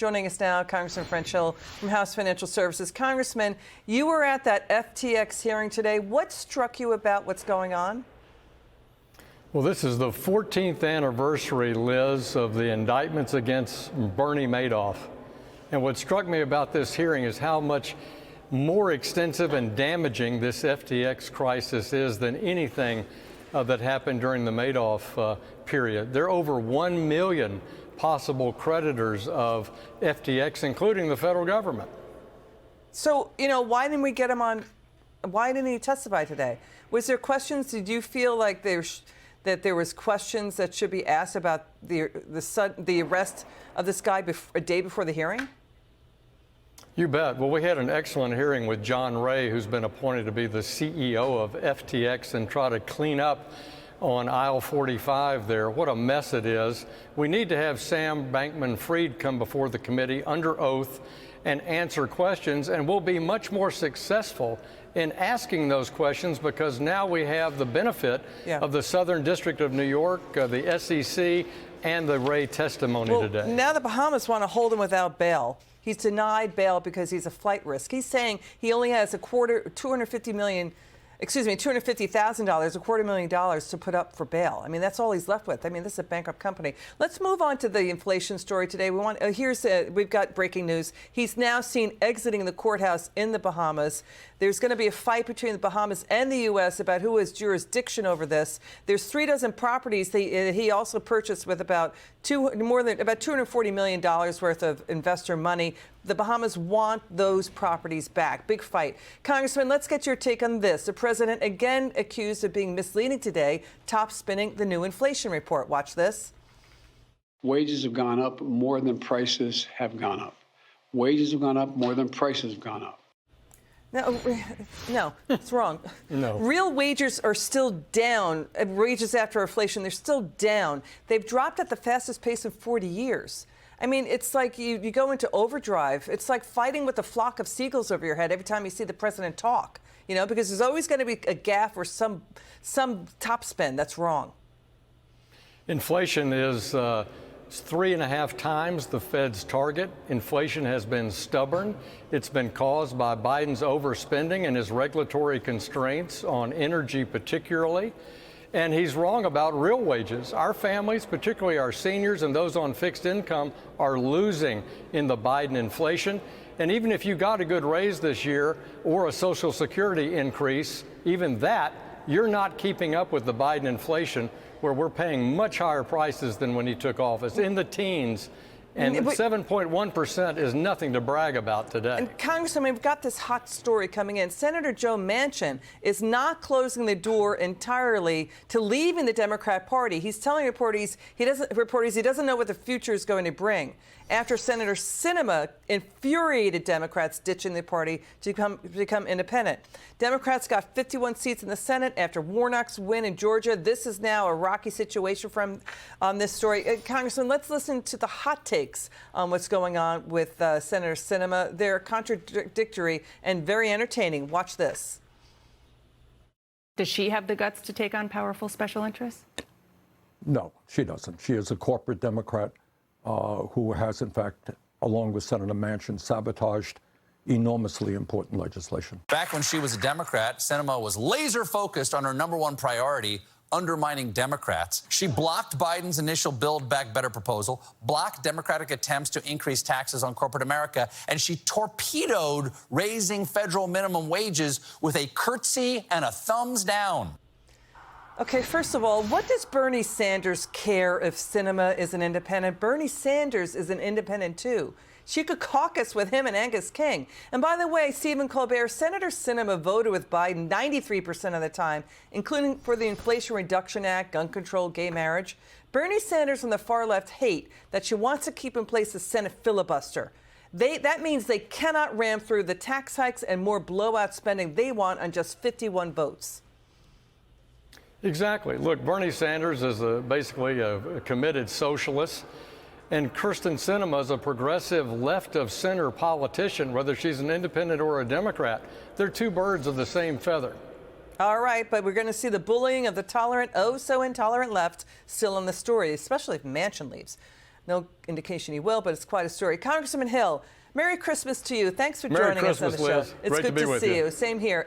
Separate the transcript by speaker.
Speaker 1: Joining us now, Congressman French Hill from House Financial Services. Congressman, you were at that FTX hearing today. What struck you about what's going on?
Speaker 2: Well, this is the 14th anniversary, Liz, of the indictments against Bernie Madoff. And what struck me about this hearing is how much more extensive and damaging this FTX crisis is than anything that happened during the Madoff period. There are over 1 million possible creditors of FTX, including the federal government.
Speaker 1: So, why didn't we get him on? Why didn't he testify today? Was there questions? Did you feel like that there was questions that should be asked about the arrest of this guy a day before the hearing?
Speaker 2: You bet. Well, we had an excellent hearing with John Ray, who's been appointed to be the CEO of FTX and try to clean up on aisle 45 there. What a mess it is. We need to have Sam Bankman-Fried come before the committee under oath and answer questions, and we'll be much more successful in asking those questions because now we have the benefit of the Southern District of New York, the SEC, and the Ray testimony today.
Speaker 1: Now the Bahamas want to hold him without bail. He's denied bail because he's a flight risk. He's saying he only has $250,000, $250,000 to put up for bail. I mean, that's all he's left with. I mean, this is a bankrupt company. Let's move on to the inflation story today. We've got breaking news. He's now seen exiting the courthouse in the Bahamas. There's going to be a fight between the Bahamas and the U.S. about who has jurisdiction over this. There's 36 properties he also purchased with about $240 million worth of investor money. The Bahamas want those properties back. Big fight. Congressman, let's get your take on this. The president again accused of being misleading today, top spinning the new inflation report. Watch this.
Speaker 3: Wages have gone up more than prices have gone up. Wages have gone up more than prices have gone up.
Speaker 1: No, it's wrong.
Speaker 2: No.
Speaker 1: Real wages are still down. Wages after inflation, they're still down. They've dropped at the fastest pace in 40 years. I mean, it's like you go into overdrive. It's like fighting with a flock of seagulls over your head every time you see the president talk, because there's always going to be a gaffe or some top spin that's wrong.
Speaker 2: Inflation is 3.5 times the Fed's target. Inflation has been stubborn. It's been caused by Biden's overspending and his regulatory constraints on energy particularly. And he's wrong about real wages. Our families, particularly our seniors and those on fixed income, are losing in the Biden inflation. And even if you got a good raise this year or a Social Security increase, even that, you're not keeping up with the Biden inflation, where we're paying much higher prices than when he took office, in the teens. And 7.1% is nothing to brag about today.
Speaker 1: And Congressman, we've got this hot story coming in. Senator Joe Manchin is not closing the door entirely to leaving the Democrat Party. He's telling reporters he doesn't know what the future is going to bring. After Senator Sinema infuriated Democrats ditching the party to become independent. Democrats got 51 seats in the Senate after Warnock's win in Georgia. This is now a rocky situation for him on this story. Congressman, let's listen to the hot takes on what's going on with Senator Sinema. They're contradictory and very entertaining. Watch this.
Speaker 4: Does she have the guts to take on powerful special interests?
Speaker 5: No, she doesn't. She is a corporate Democrat who has, in fact, along with Senator Manchin, sabotaged enormously important legislation.
Speaker 6: Back when she was a Democrat, Sinema was laser focused on her #1 priority, undermining Democrats. She blocked Biden's initial Build Back Better proposal, blocked Democratic attempts to increase taxes on corporate America, and she torpedoed raising federal minimum wages with a curtsy and a thumbs down.
Speaker 1: Okay, first of all, what does Bernie Sanders care if Sinema is an independent? Bernie Sanders is an independent, too. She could caucus with him and Angus King. And by the way, Stephen Colbert, Senator Sinema voted with Biden 93% of the time, including for the Inflation Reduction Act, gun control, gay marriage. Bernie Sanders on the far left hate that she wants to keep in place the Senate filibuster. That means they cannot ram through the tax hikes and more blowout spending they want on just 51 votes.
Speaker 2: Exactly. Look, Bernie Sanders is basically a committed socialist, and Kyrsten Sinema is a progressive left-of-center politician, whether she's an independent or a Democrat. They're two birds of the same feather.
Speaker 1: All right, but we're going to see the bullying of the tolerant, oh so intolerant left still in the story, especially if Manchin leaves. No indication he will, but it's quite a story. Congressman Hill, Merry Christmas to you. Thanks for
Speaker 2: Merry
Speaker 1: joining us on the
Speaker 2: Christmas,
Speaker 1: show.
Speaker 2: Liz.
Speaker 1: It's
Speaker 2: Great
Speaker 1: good
Speaker 2: to be with
Speaker 1: see
Speaker 2: you.
Speaker 1: you. Same here.